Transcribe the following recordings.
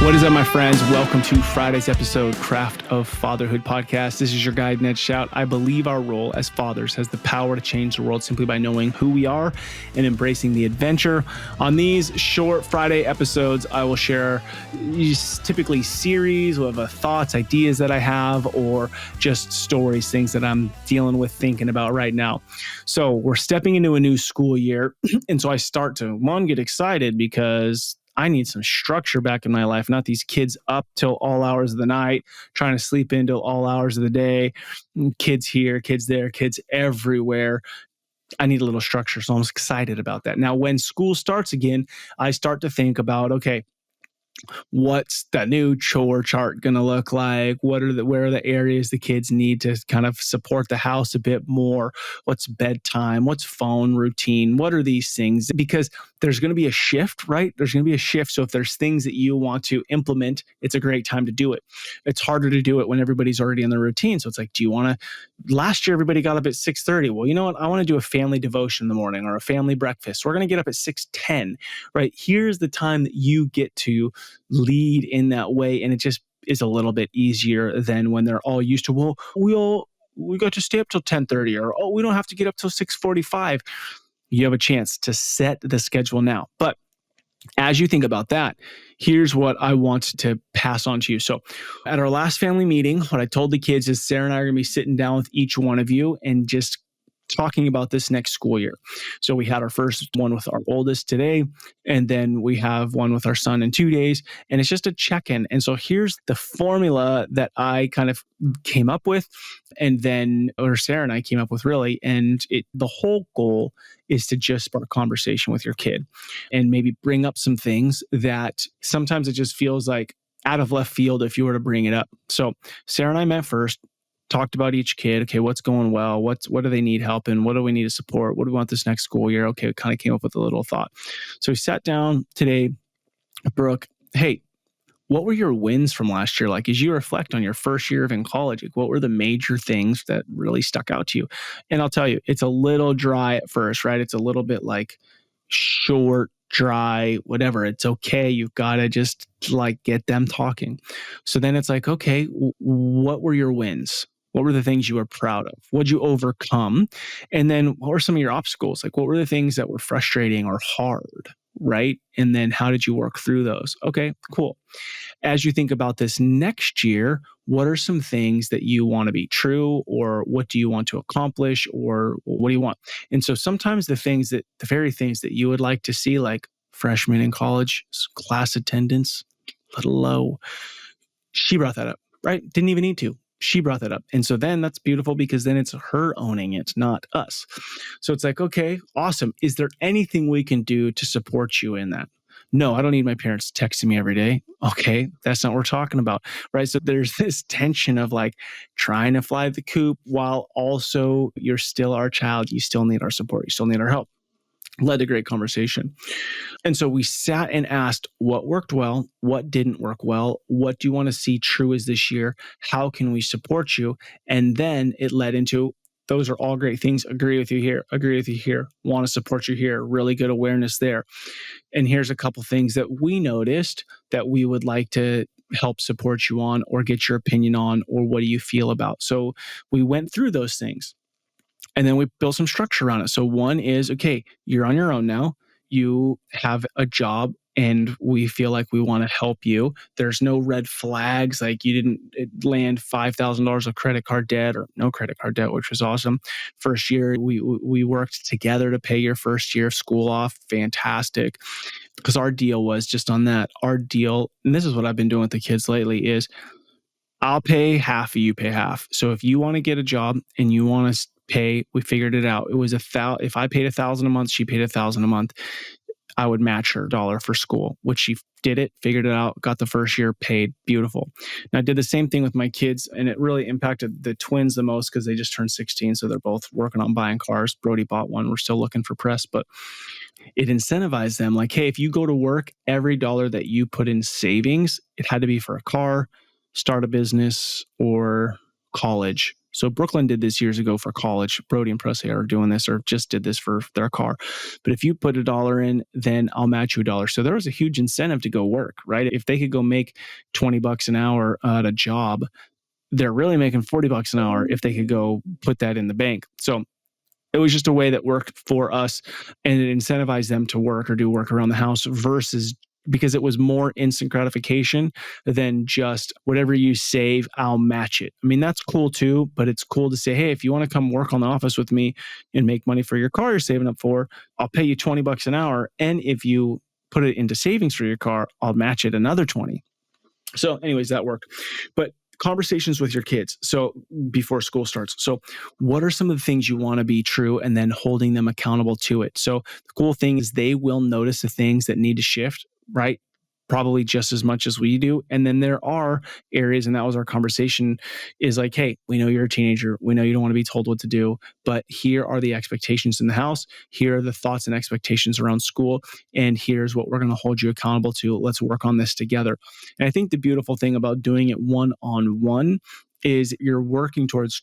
What is up, my friends? Welcome to Friday's episode, Craft of Fatherhood podcast. This is your guide, Ned Shout. I believe our role as fathers has the power to change the world simply by knowing who we are and embracing the adventure. On these short Friday episodes, I will share typically series of thoughts, ideas that I have, or just stories, things that I'm dealing with, thinking about right now. So we're stepping into a new school year. And so I start to, get excited because I need some structure back in my life, not these kids up till all hours of the night, trying to sleep in till all hours of the day. Kids here, kids there, kids everywhere. I need a little structure. So I'm excited about that. Now, when school starts again, I start to think about, okay, what's the new chore chart going to look like? Where are the areas the kids need to kind of support the house a bit more? What's bedtime? What's phone routine? What are these things? Because there's going to be a shift, right? There's going to be a shift. So if there's things that you want to implement, it's a great time to do it. It's harder to do it when everybody's already in the routine. So it's like, last year everybody got up at 6:30. Well, you know what? I want to do a family devotion in the morning or a family breakfast. We're going to get up at 6:10, right? Here's the time that you get to lead in that way. And it just is a little bit easier than when they're all used to, well, we got to stay up till 10:30, or, we don't have to get up till 6:45. You have a chance to set the schedule now. But as you think about that, here's what I want to pass on to you. So at our last family meeting, what I told the kids is Sarah and I are going to be sitting down with each one of you and just talking about this next school year. So we had our first one with our oldest today, and then we have one with our son in 2 days, and it's just a check-in. And so here's the formula that I kind of came up with, or Sarah and I came up with really, and the whole goal is to just spark a conversation with your kid and maybe bring up some things that sometimes it just feels like out of left field if you were to bring it up. So Sarah and I met first, talked about each kid. Okay, what's going well? What do they need help in? What do we need to support? What do we want this next school year? Okay, we kind of came up with a little thought. So we sat down today, Brooke, hey, what were your wins from last year? Like, as you reflect on your first year of in college, like, what were the major things that really stuck out to you? And I'll tell you, it's a little dry at first, right? It's a little bit like short, dry, whatever. It's okay. You've got to just like get them talking. So then it's like, okay, what were your wins? What were the things you were proud of? What'd you overcome? And then what were some of your obstacles? Like, what were the things that were frustrating or hard, right? And then how did you work through those? Okay, cool. As you think about this next year, what are some things that you want to be true, or what do you want to accomplish, or what do you want? And so sometimes the very things that you would like to see, like freshmen in college, class attendance, a little low. She brought that up, right? Didn't even need to. She brought that up. And so then that's beautiful because then it's her owning it, not us. So it's like, okay, awesome. Is there anything we can do to support you in that? No, I don't need my parents texting me every day. Okay, that's not what we're talking about, right? So there's this tension of like trying to fly the coop while also you're still our child. You still need our support. You still need our help. Led to great conversation. And so we sat and asked what worked well, what didn't work well, what do you want to see true as this year? How can we support you? And then it led into, those are all great things. Agree with you here, want to support you here, really good awareness there. And here's a couple things that we noticed that we would like to help support you on, or get your opinion on, or what do you feel about? So we went through those things. And then we built some structure around it. So one is, okay, you're on your own now. You have a job and we feel like we want to help you. There's no red flags. Like you didn't land $5,000 of credit card debt or no credit card debt, which was awesome. First year, we worked together to pay your first year of school off. Fantastic. Because our deal was just on that. Our deal, and this is what I've been doing with the kids lately, is I'll pay half, you pay half. So if you want to get a job and you want to pay, we figured it out. It was if I paid $1,000 a month, she paid $1,000 a month. I would match her $1 for school, which she did it, figured it out, got the first year paid. Beautiful. And I did the same thing with my kids, and it really impacted the twins the most because they just turned 16. So they're both working on buying cars. Brody bought one. We're still looking for press, but it incentivized them like, hey, if you go to work, every dollar that you put in savings, it had to be for a car, start a business, or college. So Brooklyn did this years ago for college. Brody and Presley are doing this, or just did this for their car. But if you put $1 in, then I'll match you $1. So there was a huge incentive to go work, right? If they could go make $20 an hour at a job, they're really making $40 an hour if they could go put that in the bank. So it was just a way that worked for us, and it incentivized them to work or do work around the house versus, because it was more instant gratification than just whatever you save, I'll match it. I mean, that's cool too, but it's cool to say, hey, if you want to come work on the office with me and make money for your car you're saving up for, I'll pay you $20 an hour. And if you put it into savings for your car, I'll match it another 20. So anyways, that worked. But conversations with your kids. So before school starts. So what are some of the things you want to be true, and then holding them accountable to it? So the cool thing is they will notice the things that need to shift, right? Probably just as much as we do. And then there are areas, and that was our conversation, is like, hey, we know you're a teenager. We know you don't want to be told what to do, but here are the expectations in the house. Here are the thoughts and expectations around school. And here's what we're going to hold you accountable to. Let's work on this together. And I think the beautiful thing about doing it one-on-one is you're working towards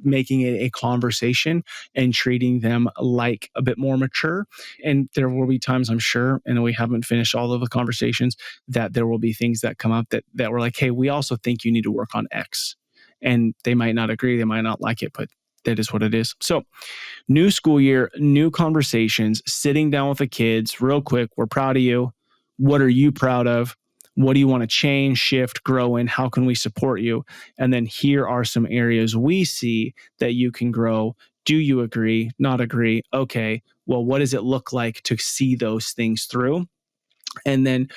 making it a conversation and treating them like a bit more mature. And there will be times, I'm sure, and we haven't finished all of the conversations, that there will be things that come up that we're like, hey, we also think you need to work on X. And they might not agree, they might not like it, but that is what it is. So new school year, new conversations, sitting down with the kids real quick. We're proud of you. What are you proud of? What do you want to change, shift, grow in? How can we support you? And then here are some areas we see that you can grow. Do you agree? Not agree? Okay. Well, what does it look like to see those things through? And then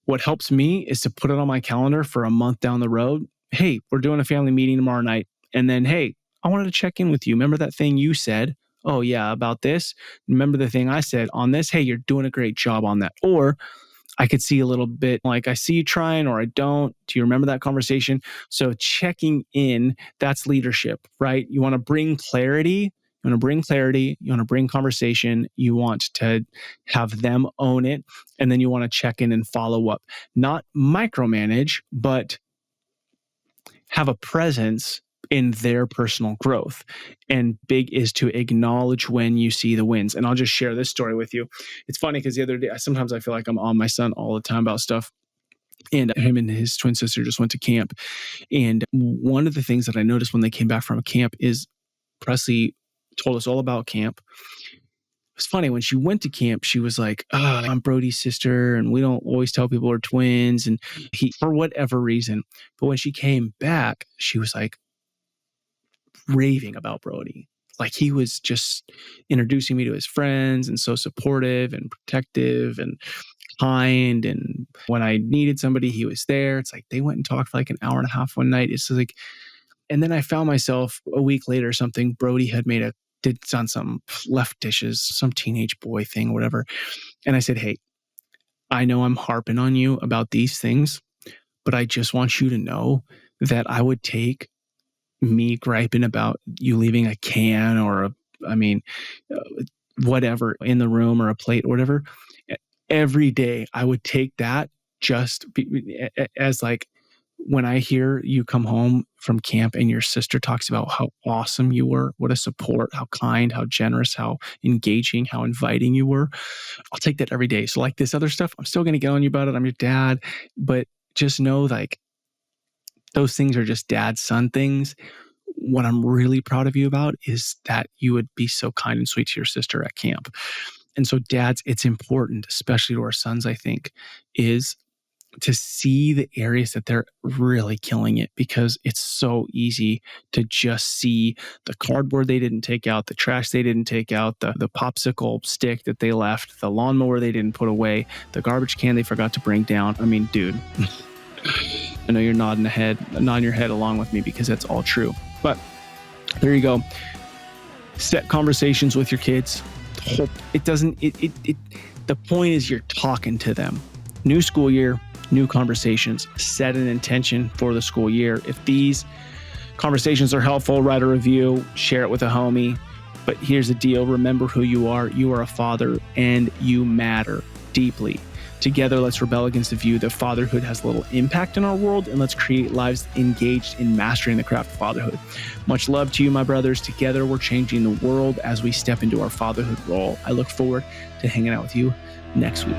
what helps me is to put it on my calendar for a month down the road. Hey, we're doing a family meeting tomorrow night. And then, hey, I wanted to check in with you. Remember that thing you said? Oh, yeah, about this. Remember the thing I said on this? Hey, you're doing a great job on that. Or I could see a little bit like, I see you trying, or I don't. Do you remember that conversation? So checking in, that's leadership, right? You want to bring clarity. You want to bring clarity. You want to bring conversation. You want to have them own it. And then you want to check in and follow up. Not micromanage, but have a presence in their personal growth. And big is to acknowledge when you see the wins. And I'll just share this story with you. It's funny because the other day, sometimes I feel like I'm on my son all the time about stuff. And him and his twin sister just went to camp. And one of the things that I noticed when they came back from camp is Presley told us all about camp. It's funny, when she went to camp, she was like, oh, I'm Brody's sister, and we don't always tell people we're twins, and he, for whatever reason. But when she came back, she was like raving about Brody. Like, he was just introducing me to his friends, and so supportive and protective and kind. And when I needed somebody, he was there. It's like they went and talked for like an hour and a half one night. It's like, and then I found myself a week later or something, Brody had did on some left dishes, some teenage boy thing, whatever. And I said, hey, I know I'm harping on you about these things, but I just want you to know that I would take me griping about you leaving a can or whatever in the room or a plate or whatever. Every day I would take that as like, when I hear you come home from camp and your sister talks about how awesome you were, what a support, how kind, how generous, how engaging, how inviting you were, I'll take that every day. So like this other stuff, I'm still going to get on you about it. I'm your dad, but just know like those things are just dad-son things. What I'm really proud of you about is that you would be so kind and sweet to your sister at camp. And so dads, it's important, especially to our sons, I think, is to see the areas that they're really killing it, because it's so easy to just see the cardboard they didn't take out, the trash they didn't take out, the popsicle stick that they left, the lawnmower they didn't put away, the garbage can they forgot to bring down. I mean, dude, I know you're nodding your head along with me because that's all true. But there you go. Set conversations with your kids. The point is you're talking to them. New school year, new conversations. Set an intention for the school year. If these conversations are helpful, write a review, share it with a homie. But here's the deal. Remember who you are. You are a father and you matter deeply. Together, let's rebel against the view that fatherhood has little impact in our world, and let's create lives engaged in mastering the craft of fatherhood. Much love to you, my brothers. Together, we're changing the world as we step into our fatherhood role. I look forward to hanging out with you next week.